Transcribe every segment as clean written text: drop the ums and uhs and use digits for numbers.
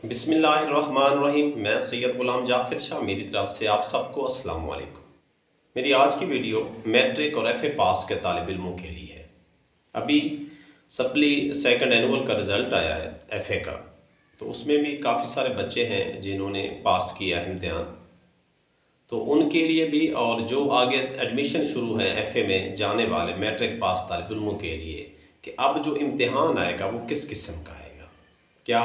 बिस्मिल्लाहिर्रहमानिर्रहीम। मैं सैयद गुलाम जाफिर शाह, मेरी तरफ से आप सबको अस्सलाम वालेकुम। मेरी आज की वीडियो मैट्रिक और एफ़ए पास के तालिब इल्मों के लिए है। अभी सप्ली सेकंड एनुअल का रिज़ल्ट आया है एफ़ए का, तो उसमें भी काफ़ी सारे बच्चे हैं जिन्होंने पास किया है इम्तिहान, तो उनके लिए भी और जो आगे एडमिशन शुरू है एफ़ए में जाने वाले मैट्रिक पास तालिब इल्मों के लिए कि अब जो इम्तिहान आएगा वो किस किस्म का आएगा। क्या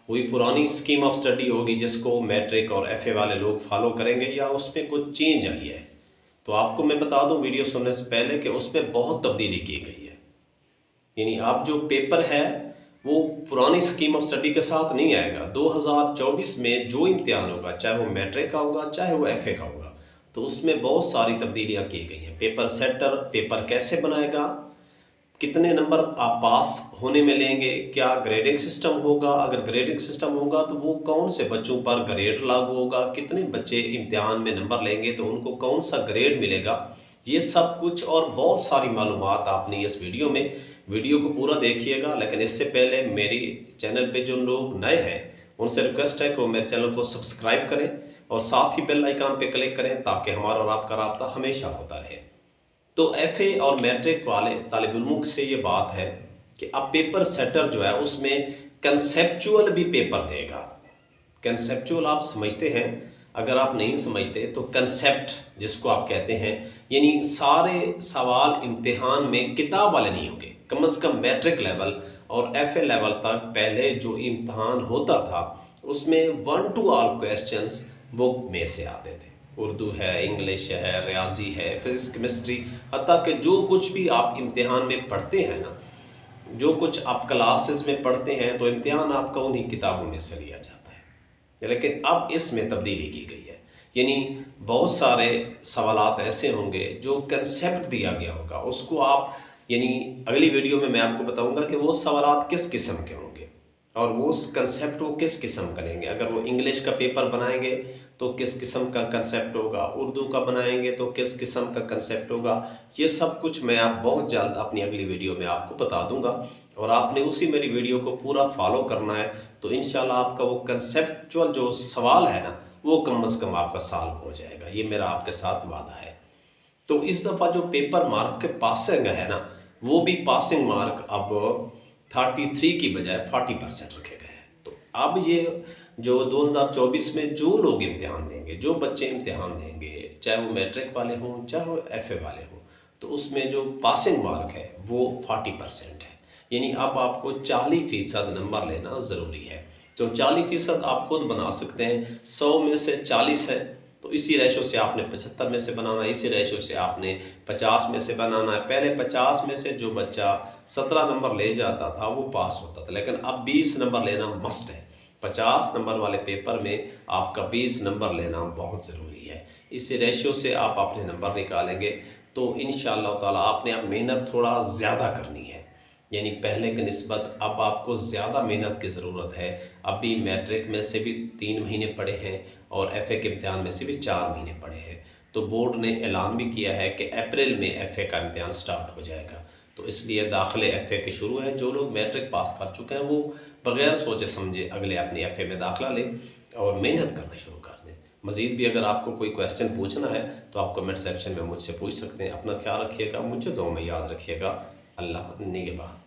वही पुरानी स्कीम ऑफ स्टडी होगी जिसको मैट्रिक और एफ़ए वाले लोग फॉलो करेंगे, या उसमें कुछ चेंज आई है। तो आपको मैं बता दूं वीडियो सुनने से पहले कि उसमें बहुत तब्दीली की गई है। यानी अब जो पेपर है वो पुरानी स्कीम ऑफ स्टडी के साथ नहीं आएगा। 2024 में जो इम्तिहान होगा, चाहे वो मैट्रिक का होगा चाहे वो एफ़ए का होगा, तो उसमें बहुत सारी तब्दीलियाँ की गई हैं। पेपर सेटर पेपर कैसे बनाएगा, कितने नंबर आप पास होने में लेंगे, क्या ग्रेडिंग सिस्टम होगा, अगर ग्रेडिंग सिस्टम होगा तो वो कौन से बच्चों पर ग्रेड लागू होगा, कितने बच्चे इम्तिहान में नंबर लेंगे तो उनको कौन सा ग्रेड मिलेगा, ये सब कुछ और बहुत सारी मालूमात आपने इस वीडियो को पूरा देखिएगा। लेकिन इससे पहले मेरी चैनल पे जो लोग नए हैं उनसे रिक्वेस्ट है कि वो मेरे चैनल को सब्सक्राइब करें और साथ ही बेल आइकन पे क्लिक करें ताकि हमारा और आपका राब्ता हमेशा होता रहे। तो एफ़ए और मैट्रिक वाले तालिब इल्मों से ये बात है कि अब पेपर सेटर जो है उसमें कंसेप्चुअल भी पेपर देगा। कंसेप्चुअल आप समझते हैं, अगर आप नहीं समझते तो कंसेप्ट जिसको आप कहते हैं, यानी सारे सवाल इम्तिहान में किताब वाले नहीं होंगे। कम से कम मैट्रिक लेवल और एफ़ए लेवल तक पहले जो इम्तिहान होता था उसमें 1 to ऑल क्वेश्चंस बुक में से आते थे। उर्दू है, इंग्लिश है, रियाजी है, फिज़िक्स, केमिस्ट्री, हत्ता कि जो कुछ भी आप इम्तिहान में पढ़ते हैं ना, जो कुछ आप क्लासेस में पढ़ते हैं, तो इम्तिहान आपका उन्हीं किताबों में से लिया जाता है। लेकिन अब इसमें तब्दीली की गई है, यानी बहुत सारे सवालात ऐसे होंगे जो कंसेप्ट दिया गया होगा, उसको आप यानी अगली वीडियो में मैं आपको बताऊंगा कि वो सवालात किस किस्म के होंगे और वो उस कंसेप्ट को किस किस्म का लेंगे। अगर वो इंग्लिश का पेपर बनाएंगे तो किस किस्म का कंसेप्ट होगा, उर्दू का बनाएंगे तो किस किस्म का कंसेप्ट होगा, ये सब कुछ मैं आप बहुत जल्द अपनी अगली वीडियो में आपको बता दूंगा। और आपने उसी मेरी वीडियो को पूरा फॉलो करना है, तो इंशाल्लाह आपका वो कंसेप्चुअल जो सवाल है ना, वो कम से कम आपका सॉल्व हो जाएगा। ये मेरा आपके साथ वादा है। तो इस दफ़ा जो पेपर मार्क के पासिंग है ना, वो भी पासिंग मार्क अब 33 की बजाय 40% रखे गए हैं। तो अब ये जो 2024 में जो लोग इम्तिहान देंगे, जो बच्चे इम्तिहान देंगे, चाहे वो मैट्रिक वाले हों चाहे वो एफ़ए वाले हों, तो उसमें जो पासिंग मार्क है वो 40% है। यानी अब आपको 40% नंबर लेना ज़रूरी है। तो 40% आप खुद बना सकते हैं। 100 में से 40 है तो इसी रेशो से आपने 75 में से बनाना है, इसी रेशो से आपने 50 में से बनाना है। पहले 50 में से जो बच्चा 17 नंबर ले जाता था वो पास होता था, लेकिन अब 20 नंबर लेना मस्ट है। 50 नंबर वाले पेपर में आपका 20 नंबर लेना बहुत ज़रूरी है। इस रेशियो से आप अपने नंबर निकालेंगे तो इंशाअल्लाह ताला आपने अब मेहनत थोड़ा ज़्यादा करनी है। यानी पहले की निस्बत अब आपको ज़्यादा मेहनत की ज़रूरत है। अभी मैट्रिक में से भी 3 महीने पड़े हैं और एफ़ए के इम्तिहान में से भी 4 महीने पड़े हैं। तो बोर्ड ने ऐलान भी किया है कि अप्रैल में एफ़ए का इम्तिहान स्टार्ट हो जाएगा। तो इसलिए दाखिले एफ़ए के शुरू हैं। जो लोग मैट्रिक पास कर चुके हैं वो बग़ैर सोचे समझे अगले अपने एफ़ए में दाखिला लें और मेहनत करना शुरू कर दें। मज़ीद भी अगर आपको कोई क्वेश्चन पूछना है तो आप कमेंट सेक्शन में मुझसे पूछ सकते हैं। अपना ख्याल रखिएगा, मुझे दुआ में याद रखिएगा। अल्लाह निगहबान।